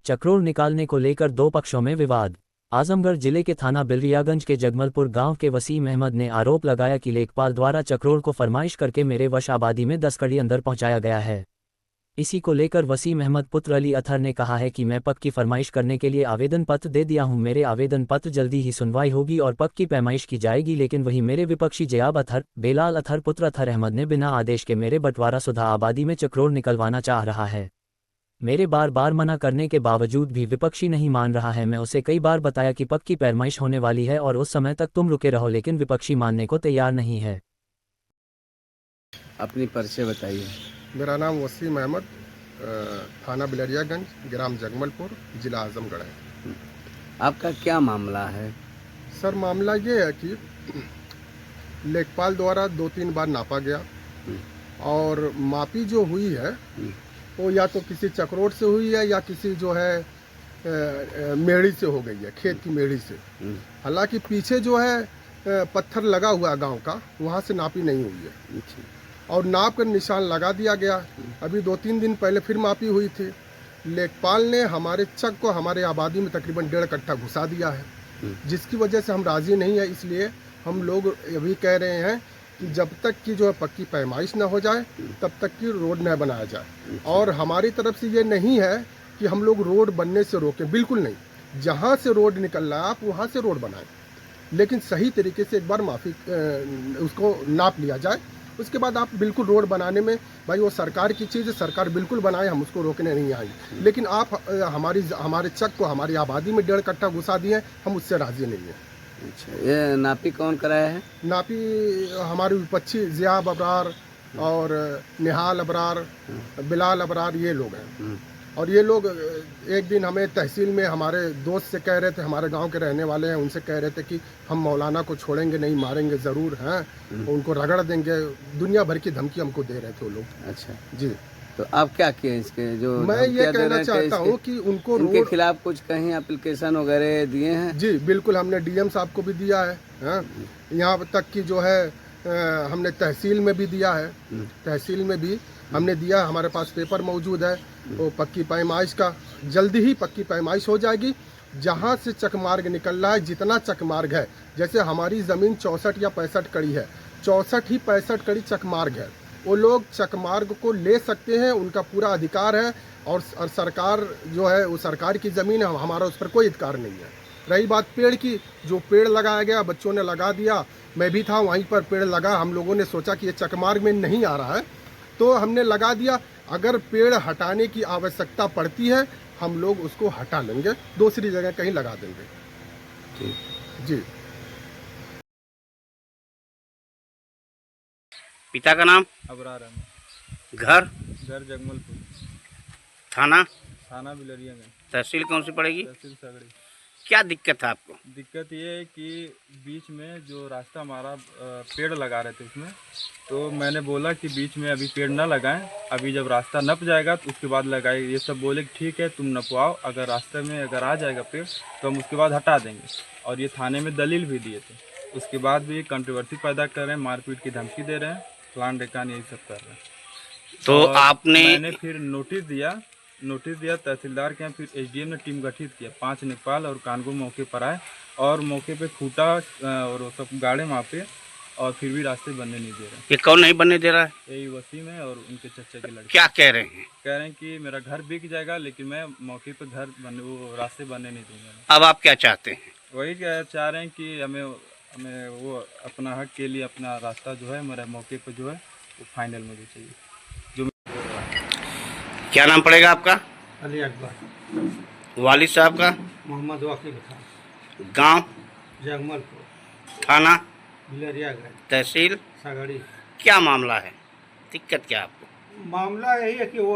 चक्रोड़ निकालने को लेकर दो पक्षों में विवाद। आजमगढ़ जिले के थाना बिलरियागंज के जगमलपुर गांव के वसीम अहमद ने आरोप लगाया कि लेखपाल द्वारा चक्रोड़ को फरमाइश करके मेरे वश आबादी में 10 कड़ी अंदर पहुंचाया गया है। इसी को लेकर वसीम अहमद पुत्र अली अतहर ने कहा है कि मैं पक की फरमाइश करने के लिए आवेदन पत्र दे दिया हूं, मेरे आवेदन पत्र जल्दी ही सुनवाई होगी और पक की पैमाइश की जाएगी। लेकिन वही मेरे विपक्षी जयाब अतहर, बेलाल अतहर पुत्र अतहर अहमद ने बिना आदेश के मेरे बंटवारा सुधा आबादी में चक्रोड़ निकलवाना चाह रहा है। मेरे बार बार मना करने के बावजूद भी विपक्षी नहीं मान रहा है। मैं उसे कई बार बताया कि पक की पैरमाइश होने वाली है और उस समय तक तुम रुके रहो, लेकिन विपक्षी मानने को तैयार नहीं है। अपनी परिचय बताइए। मेरा नाम वसीम अहमद, थाना बिलरियागंज, ग्राम जगमलपुर, जिला आजमगढ़ है। आपका क्या मामला है? सर, मामला ये है कि लेखपाल द्वारा 2-3 बार नापा गया और मापी जो हुई है वो या तो किसी चक्रोड़ से हुई है या किसी जो है मेढ़ी से हो गई है, खेत की मेढ़ी से। हालांकि पीछे जो है पत्थर लगा हुआ है गांव का, वहाँ से नापी नहीं हुई है और नाप कर निशान लगा दिया गया। अभी 2-3 दिन पहले फिर मापी हुई थी। लेखपाल ने हमारे चक को हमारे आबादी में तकरीबन 1.5 कट्ठा घुसा दिया है, जिसकी वजह से हम राज़ी नहीं है। इसलिए हम लोग अभी कह रहे हैं कि जब तक की जो है पक्की पैमाइश ना हो जाए तब तक की रोड न बनाया जाए। और हमारी तरफ से ये नहीं है कि हम लोग रोड बनने से रोकें, बिल्कुल नहीं। जहाँ से रोड निकल रहा है आप वहाँ से रोड बनाएं, लेकिन सही तरीके से एक बार माफ़ी उसको नाप लिया जाए। उसके बाद आप बिल्कुल रोड बनाने में, भाई वो सरकार की चीज़ है, सरकार बिल्कुल बनाए, हम उसको रोकने नहीं आएंगे। लेकिन आप हमारे चक को हमारी आबादी में 1.5 कट्ठा घुसा दिए, हम उससे राज़ी नहीं हैं। अच्छा, ये नापी कौन कराया है? नापी हमारे विपक्षी ज़ियाब अबरार और निहाल अबरार, बिलाल अबरार, ये लोग हैं। और ये लोग एक दिन हमें तहसील में हमारे दोस्त से कह रहे थे, हमारे गांव के रहने वाले हैं, उनसे कह रहे थे कि हम मौलाना को छोड़ेंगे नहीं, मारेंगे ज़रूर हैं, उनको रगड़ देंगे। दुनिया भर की धमकी हमको दे रहे थे वो लोग। अच्छा जी, तो आप क्या किए इसके? जो मैं ये कहना चाहता हूँ कि उनको उनके खिलाफ कुछ कहीं एप्लीकेशन वगैरह दिए हैं? जी बिल्कुल, हमने डीएम साहब को भी दिया है, यहाँ तक कि जो है हमने तहसील में भी दिया है, तहसील में भी हमने दिया। हमारे पास पेपर मौजूद है। वो पक्की पैमाइश का जल्दी ही पक्की पैमाइश हो जाएगी। जहाँ से चकमार्ग निकल रहा है, जितना चकमार्ग है, जैसे हमारी ज़मीन 64 या 65 कड़ी है, 64 ही 65 कड़ी चकमार्ग है। वो लोग चकमार्ग को ले सकते हैं, उनका पूरा अधिकार है। और सरकार जो है वो सरकार की ज़मीन है, हमारा उस पर कोई अधिकार नहीं है। रही बात पेड़ की, जो पेड़ लगाया गया बच्चों ने लगा दिया, मैं भी था वहीं पर, पेड़ लगा। हम लोगों ने सोचा कि ये चकमार्ग में नहीं आ रहा है तो हमने लगा दिया। अगर पेड़ हटाने की आवश्यकता पड़ती है हम लोग उसको हटा लेंगे, दूसरी जगह कहीं लगा देंगे। ठीक जी। पिता का नाम? अबरार अहमद। घर? घर जगमलपुर। थाना? थाना बिलरिया में। तहसील कौन सी पड़ेगी? तहसील सगड़ी। क्या दिक्कत है आपको? दिक्कत ये है कि बीच में जो रास्ता हमारा पेड़ लगा रहे थे उसमें, तो मैंने बोला कि बीच में अभी पेड़ ना लगाएं, अभी जब रास्ता नप जाएगा तो उसके बाद लगाए। ये सब बोले कि ठीक है तुम नपवाओ, अगर रास्ते में अगर आ जाएगा पेड़ तो हम उसके बाद हटा देंगे। और ये थाने में दलील भी दिए थे, उसके बाद भी कंट्रोवर्सी पैदा कर रहे हैं, मारपीट की धमकी दे रहे हैं, फलान ढेकान यही सब कर रहे हैं। तो मैंने फिर नोटिस दिया तहसीलदार के यहाँ। फिर एसडीएम ने टीम गठित किया, 5 नेपाल और कानगो मौके पर आए और मौके पे खूटा और वो सब गाड़े मापे और फिर भी रास्ते बनने नहीं दे रहे। ये कौन नहीं बनने दे रहा है? यही वसीम है और उनके चचा के लड़के। क्या कह रहे हैं? कह रहे हैं कि मेरा घर बिक जाएगा, लेकिन मैं मौके पे वो रास्ते बनने नहीं दूंगा। अब आप क्या चाहते हैं? वही चाह रहे हैं कि हमें वो अपना हक के लिए अपना रास्ता जो है मेरा मौके पर जो है वो फाइनल मुझे चाहिए। क्या नाम पड़ेगा आपका? अली अकबर। वालिद साहब का? मोहम्मद वकील खान। गांव? जगमलपुर। थाना? बिलरियागंज। तहसील? सगड़ी। क्या मामला है, दिक्कत क्या है आपको? मामला यही है कि वो